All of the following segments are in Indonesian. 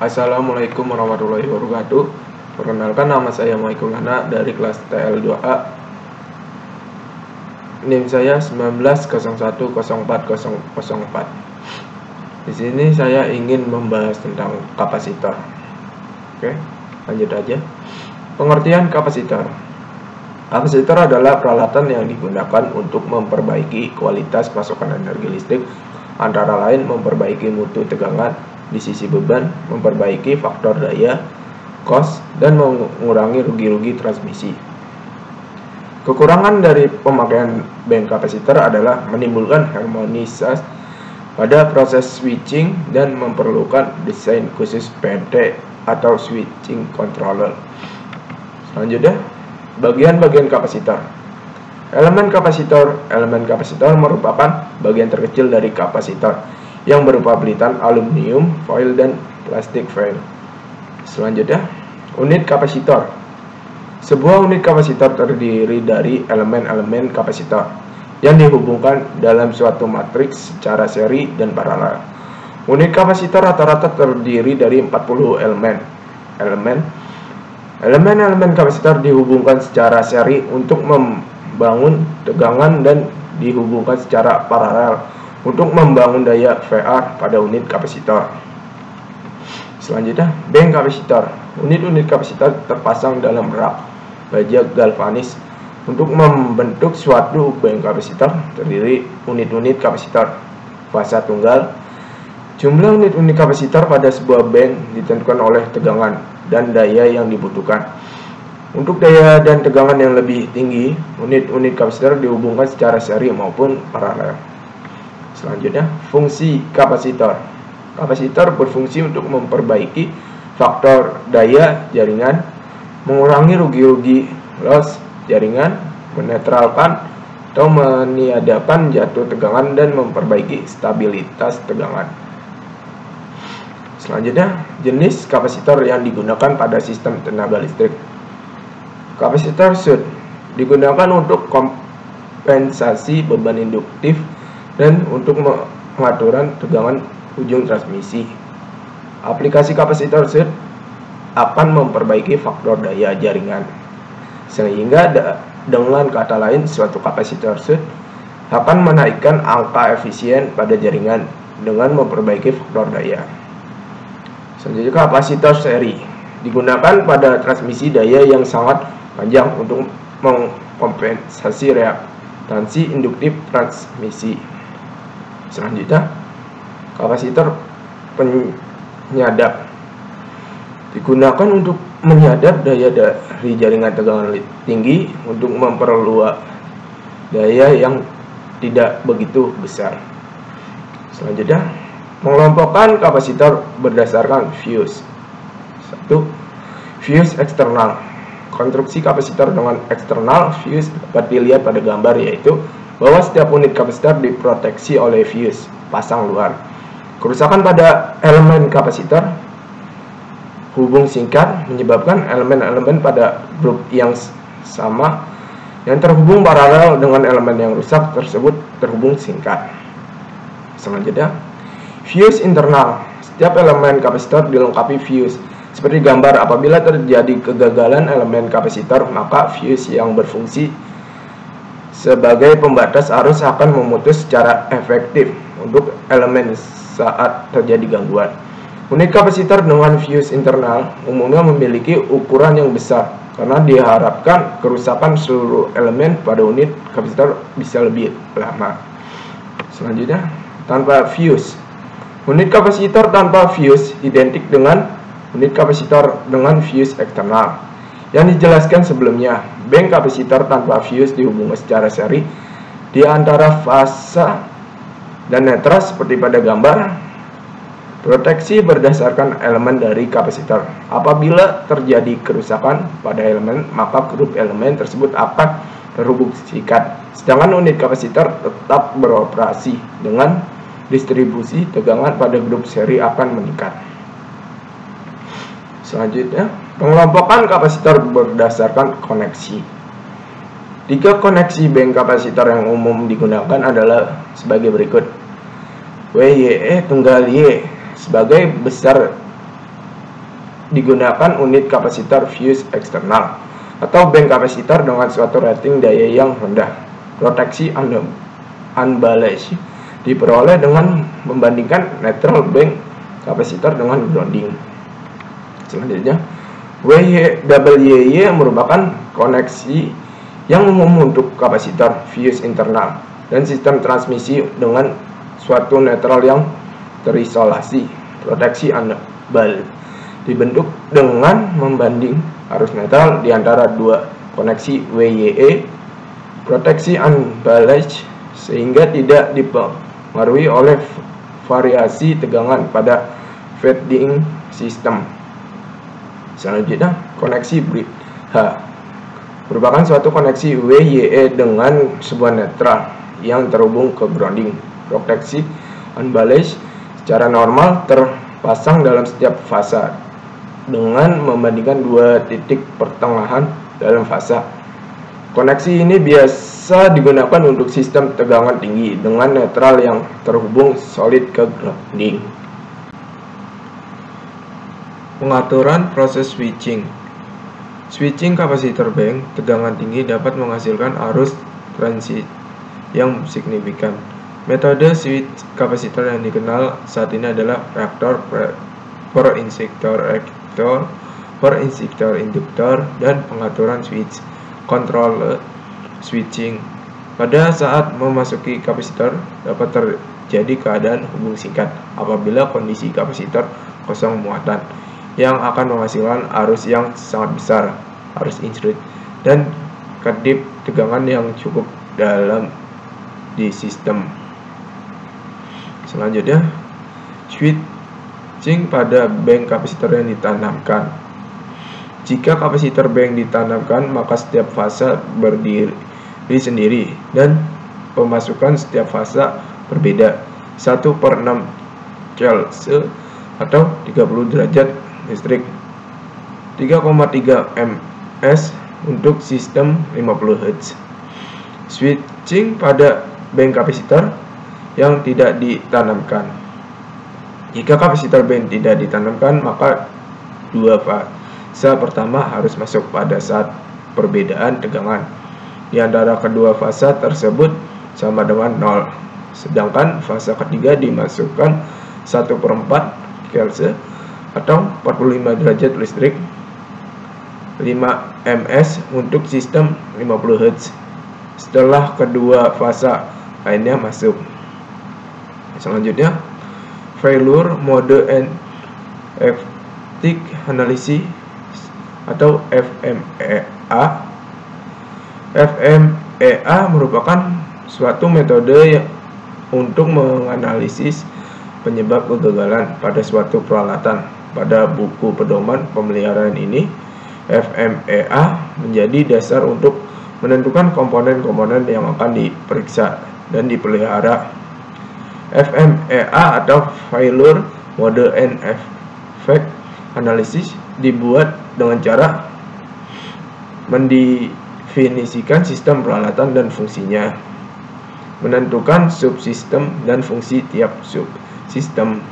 Assalamualaikum warahmatullahi wabarakatuh. Perkenalkan, nama saya Michael Lana dari kelas TL2A. NIM saya 19010404. Di sini saya ingin membahas tentang kapasitor. Oke, lanjut aja. Pengertian kapasitor. Kapasitor adalah peralatan yang digunakan untuk memperbaiki kualitas pasokan energi listrik, antara lain memperbaiki mutu tegangan di sisi beban, memperbaiki faktor daya, cost, dan mengurangi rugi-rugi transmisi. Kekurangan dari pemakaian bank kapasitor adalah menimbulkan harmonisasi pada proses switching dan memerlukan desain khusus PT atau switching controller. Selanjutnya, bagian-bagian kapasitor. Elemen kapasitor merupakan bagian terkecil dari kapasitor yang berupa pelitan aluminium foil dan plastik foil. Selanjutnya, unit kapasitor. Sebuah unit kapasitor terdiri dari elemen-elemen kapasitor yang dihubungkan dalam suatu matriks secara seri dan paralel. Unit kapasitor rata-rata terdiri dari 40 elemen. Elemen-elemen kapasitor dihubungkan secara seri untuk membangun tegangan dan dihubungkan secara paralel untuk membangun daya VR pada unit kapasitor. Selanjutnya, bank kapasitor. Unit-unit kapasitor terpasang dalam rak baja galvanis untuk membentuk suatu bank kapasitor terdiri unit-unit kapasitor fasa tunggal. Jumlah unit-unit kapasitor pada sebuah bank ditentukan oleh tegangan dan daya yang dibutuhkan. Untuk daya dan tegangan yang lebih tinggi, unit-unit kapasitor dihubungkan secara seri maupun paralel. Selanjutnya, fungsi kapasitor. Kapasitor berfungsi untuk memperbaiki faktor daya jaringan, mengurangi rugi-rugi loss jaringan, menetralkan atau meniadakan jatuh tegangan, dan memperbaiki stabilitas tegangan. Selanjutnya, jenis kapasitor yang digunakan pada sistem tenaga listrik. Kapasitor shunт digunakan untuk kompensasi beban induktif dan untuk pengaturan tegangan ujung transmisi. Aplikasi kapasitor shunт akan memperbaiki faktor daya jaringan, sehingga dengan kata lain suatu kapasitor shunт akan menaikkan angka efisien pada jaringan dengan memperbaiki faktor daya. Selanjutnya, kapasitor seri digunakan pada transmisi daya yang sangat panjang untuk mengkompensasi reaktansi induktif transmisi. Selanjutnya, kapasitor penyadap digunakan untuk menyadap daya dari jaringan tegangan tinggi untuk memperluas daya yang tidak begitu besar. Selanjutnya, mengelompokkan kapasitor berdasarkan fuse. 1. Fuse eksternal. Konstruksi kapasitor dengan eksternal fuse dapat dilihat pada gambar, yaitu bahwa setiap unit kapasitor diproteksi oleh fuse pasang luar. Kerusakan pada elemen kapasitor hubung singkat menyebabkan elemen-elemen pada grup yang sama yang terhubung paralel dengan elemen yang rusak tersebut terhubung singkat. Selanjutnya, fuse internal. Setiap elemen kapasitor dilengkapi fuse. Seperti gambar, apabila terjadi kegagalan elemen kapasitor, maka fuse yang berfungsi sebagai pembatas arus akan memutus secara efektif untuk elemen saat terjadi gangguan. Unit kapasitor dengan fuse internal umumnya memiliki ukuran yang besar karena diharapkan kerusakan seluruh elemen pada unit kapasitor bisa lebih lama. Selanjutnya, tanpa fuse. Unit kapasitor tanpa fuse identik dengan unit kapasitor dengan fuse eksternal. Yang dijelaskan sebelumnya, bank kapasitor tanpa fuse dihubungkan secara seri di antara fasa dan netra seperti pada gambar. Proteksi berdasarkan elemen dari kapasitor. Apabila terjadi kerusakan pada elemen, maka grup elemen tersebut akan terhubung singkat. Sedangkan unit kapasitor tetap beroperasi dengan distribusi tegangan pada grup seri akan meningkat. Selanjutnya, pengelompokan kapasitor berdasarkan koneksi. 3 koneksi bank kapasitor yang umum digunakan adalah sebagai berikut. WYE tunggal Y sebagai besar digunakan unit kapasitor fuse eksternal atau bank kapasitor dengan suatu rating daya yang rendah. Proteksi unbalanced diperoleh dengan membandingkan neutral bank kapasitor dengan grounding. Selanjutnya, WY merupakan koneksi yang umum untuk kapasitor fuse internal dan sistem transmisi dengan suatu netral yang terisolasi. Proteksi unbalanced dibentuk dengan membanding arus netral di antara dua koneksi WYE. Proteksi unbalanced sehingga tidak dipengaruhi oleh variasi tegangan pada feeding system. Selanjutnya, koneksi bridge H merupakan suatu koneksi WYE dengan sebuah netral yang terhubung ke grounding. Proteksi unbalanced secara normal terpasang dalam setiap fase dengan membandingkan dua titik pertengahan dalam fase. Koneksi ini biasa digunakan untuk sistem tegangan tinggi dengan netral yang terhubung solid ke grounding. Pengaturan proses switching. Switching kapasitor bank tegangan tinggi dapat menghasilkan arus transit yang signifikan. Metode switch kapasitor yang dikenal saat ini adalah reaktor, per injektor, induktor, dan pengaturan switch, control switching. Pada saat memasuki kapasitor dapat terjadi keadaan hubung singkat apabila kondisi kapasitor kosong muatan yang akan menghasilkan arus yang sangat besar, arus instrit, dan kedip tegangan yang cukup dalam di sistem. Selanjutnya, switching pada bank kapasitor yang ditanamkan. Jika kapasitor bank ditanamkan, maka setiap fase berdiri sendiri dan pemasukan setiap fase berbeda. 1/6 Celsius atau 30 derajat listrik. 3,3 ms untuk sistem 50 Hz. Switching pada bank kapasitor yang tidak ditanamkan. Jika kapasitor bank tidak ditanamkan, maka dua fase pertama harus masuk pada saat perbedaan tegangan di antara kedua fase tersebut sama dengan 0. Sedangkan fase ketiga dimasukkan 1/4 Celsius atau 45 derajat listrik. 5 ms untuk sistem 50 Hz. Setelah kedua fase lainnya masuk. Selanjutnya, failure mode and effective analysis atau FMEA. FMEA merupakan suatu metode untuk menganalisis penyebab kegagalan pada suatu peralatan. Pada buku pedoman pemeliharaan ini, FMEA menjadi dasar untuk menentukan komponen-komponen yang akan diperiksa dan dipelihara. FMEA atau Failure Mode and Effect Analysis dibuat dengan cara mendefinisikan sistem peralatan dan fungsinya, menentukan subsistem dan fungsi tiap subsistem,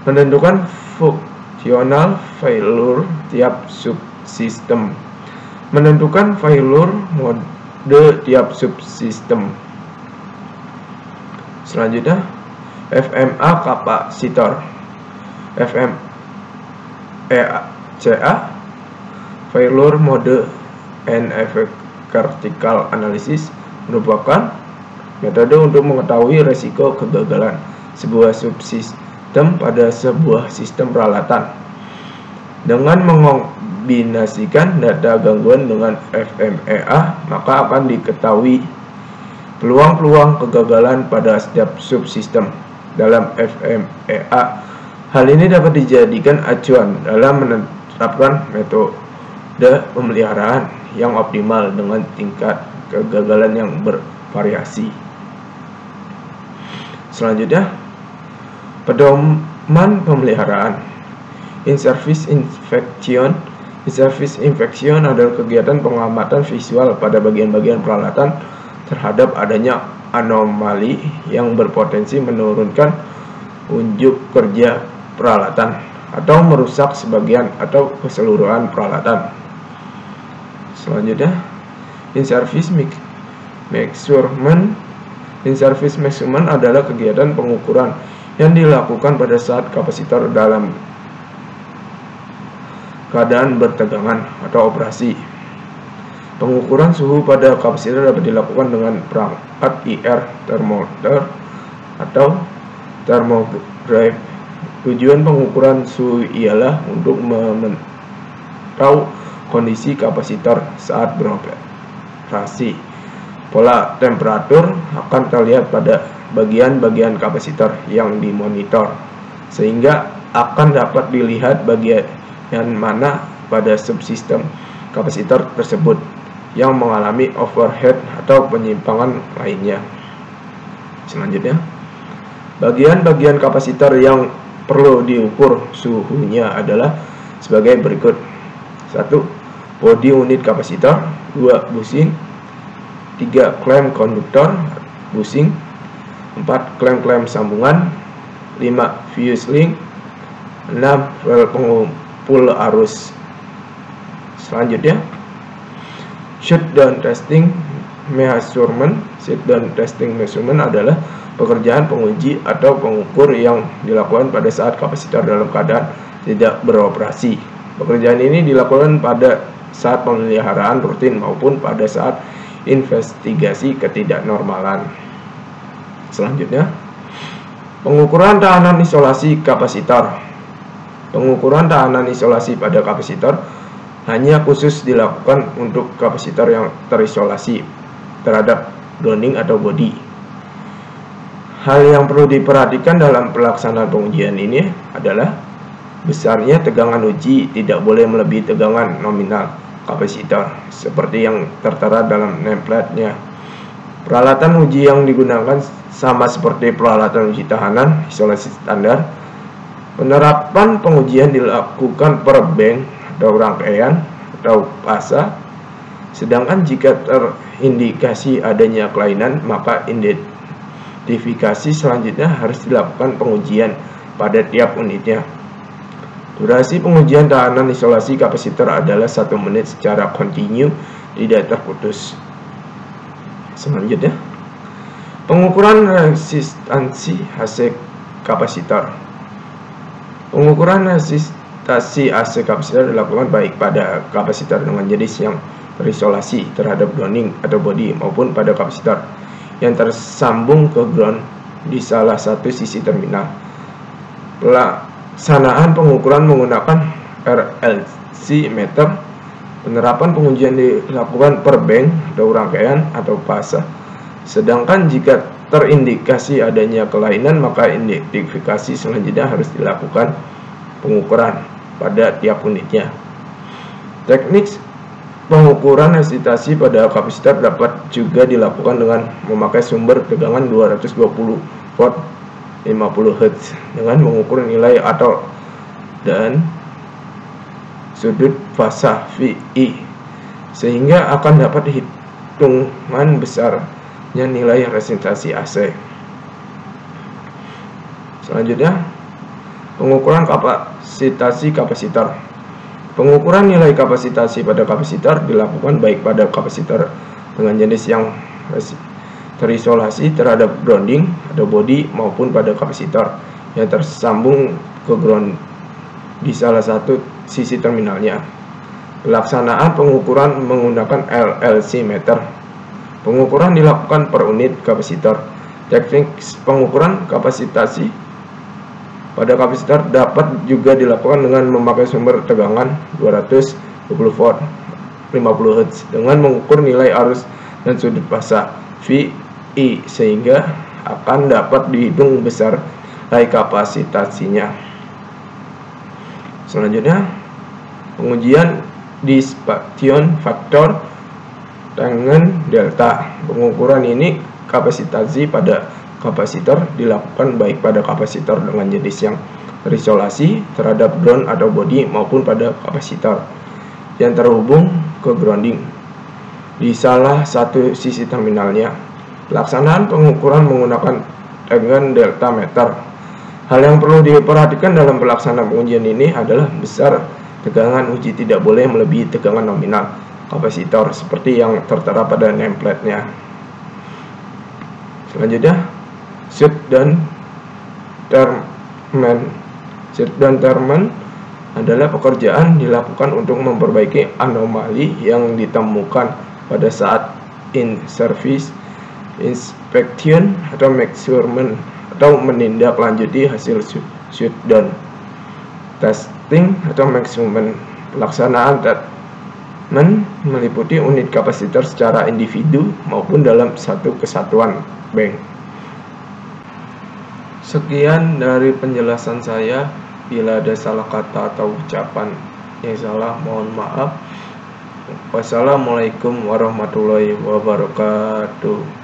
menentukan fungsional failure tiap subsistem, menentukan failure mode tiap subsistem. Selanjutnya, FMA kapasitor. FMEA Failure Mode and Effect Critical Analysis merupakan metode untuk mengetahui resiko kegagalan sebuah subsistem pada sebuah sistem peralatan. Dengan mengombinasikan data gangguan dengan FMEA, maka akan diketahui peluang-peluang kegagalan pada setiap subsistem dalam FMEA. Hal ini dapat dijadikan acuan dalam menerapkan metode pemeliharaan yang optimal dengan tingkat kegagalan yang bervariasi. Selanjutnya, pedoman pemeliharaan. In-service inspection. In-service inspection adalah kegiatan pengamatan visual pada bagian-bagian peralatan terhadap adanya anomali yang berpotensi menurunkan unjuk kerja peralatan. atau merusak sebagian atau keseluruhan peralatan. Selanjutnya, in-service measurement. In-service measurement adalah kegiatan pengukuran yang dilakukan pada saat kapasitor dalam keadaan bertegangan atau operasi. Pengukuran suhu pada kapasitor dapat dilakukan dengan perangkat IR, thermometer, atau thermograph. Tujuan pengukuran suhu ialah untuk memantau kondisi kapasitor saat beroperasi. Pola temperatur akan terlihat pada bagian-bagian kapasitor yang dimonitor, sehingga akan dapat dilihat bagian mana pada subsistem kapasitor tersebut yang mengalami overhead atau penyimpangan lainnya. Selanjutnya, bagian-bagian kapasitor yang perlu diukur suhunya adalah sebagai berikut. 1. Bodi unit kapasitor. 2. Bushing. 3. Klem konduktor bushing. 4. Klem-klem sambungan. 5. fuse link. 6. Rel pengumpul arus. Selanjutnya, shutdown testing measurement. Shutdown testing measurement adalah pekerjaan penguji atau pengukur yang dilakukan pada saat kapasitor dalam keadaan tidak beroperasi. Pekerjaan ini dilakukan pada saat pemeliharaan rutin maupun pada saat investigasi ketidaknormalan. Selanjutnya, pengukuran tahanan isolasi kapasitor. Pengukuran tahanan isolasi pada kapasitor hanya khusus dilakukan untuk kapasitor yang terisolasi terhadap grounding atau bodi. Hal yang perlu diperhatikan dalam pelaksanaan pengujian ini adalah besarnya tegangan uji tidak boleh melebihi tegangan nominal kapasitor seperti yang tertera dalam nameplate-nya. Peralatan uji yang digunakan sama seperti peralatan uji tahanan isolasi standar. Penerapan pengujian dilakukan per bank atau rangkaian atau fasa. Sedangkan jika terindikasi adanya kelainan, maka identifikasi selanjutnya harus dilakukan pengujian pada tiap unitnya. Durasi pengujian tahanan isolasi kapasitor adalah 1 menit secara kontinu, tidak terputus. Selanjutnya, pengukuran resistansi AC kapasitor. Pengukuran resistansi AC kapasitor dilakukan baik pada kapasitor dengan jenis yang terisolasi terhadap grounding atau bodi maupun pada kapasitor yang tersambung ke ground di salah satu sisi terminal. Pelaksanaan pengukuran menggunakan RLC meter. Penerapan pengujian dilakukan per bank atau rangkaian atau fasa. Sedangkan jika terindikasi adanya kelainan, maka identifikasi selanjutnya harus dilakukan pengukuran pada tiap unitnya. Teknik pengukuran resistansi pada kapasitor dapat juga dilakukan dengan memakai sumber tegangan 220 volt 50 Hz dengan mengukur nilai atau dan sudut fasa VI, sehingga akan dapat hitungan besarnya nilai resistansi AC. Selanjutnya, pengukuran kapasitasi kapasitor. Pengukuran nilai kapasitasi pada kapasitor dilakukan baik pada kapasitor dengan jenis yang terisolasi terhadap grounding atau bodi maupun pada kapasitor yang tersambung ke ground di salah satu sisi terminalnya. Pelaksanaan pengukuran menggunakan RLC meter. Pengukuran dilakukan per unit kapasitor. Teknik pengukuran kapasitasi pada kapasitor dapat juga dilakukan dengan memakai sumber tegangan 220 volt 50 Hz dengan mengukur nilai arus dan sudut fasa VI, sehingga akan dapat dihitung besar nilai kapasitasinya. Selanjutnya, pengujian dissipation factor dengan delta. Pengukuran ini kapasitasi pada kapasitor dilakukan baik pada kapasitor dengan jenis yang terisolasi terhadap ground atau bodi maupun pada kapasitor yang terhubung ke grounding di salah satu sisi terminalnya. Pelaksanaan pengukuran menggunakan dengan delta meter. Hal yang perlu diperhatikan dalam pelaksanaan pengujian ini adalah besar tegangan uji tidak boleh melebihi tegangan nominal kapasitor seperti yang tertera pada nameplate-nya. Selanjutnya, shoot dan treatment adalah pekerjaan dilakukan untuk memperbaiki anomali yang ditemukan pada saat in-service inspection atau measurement atau menindaklanjuti hasil shutdown. Testing atau measurement. Pelaksanaan treatment meliputi unit kapasitor secara individu maupun dalam satu kesatuan bank. Sekian dari penjelasan saya. Bila ada salah kata atau ucapan yang salah, mohon maaf. Wassalamualaikum warahmatullahi wabarakatuh.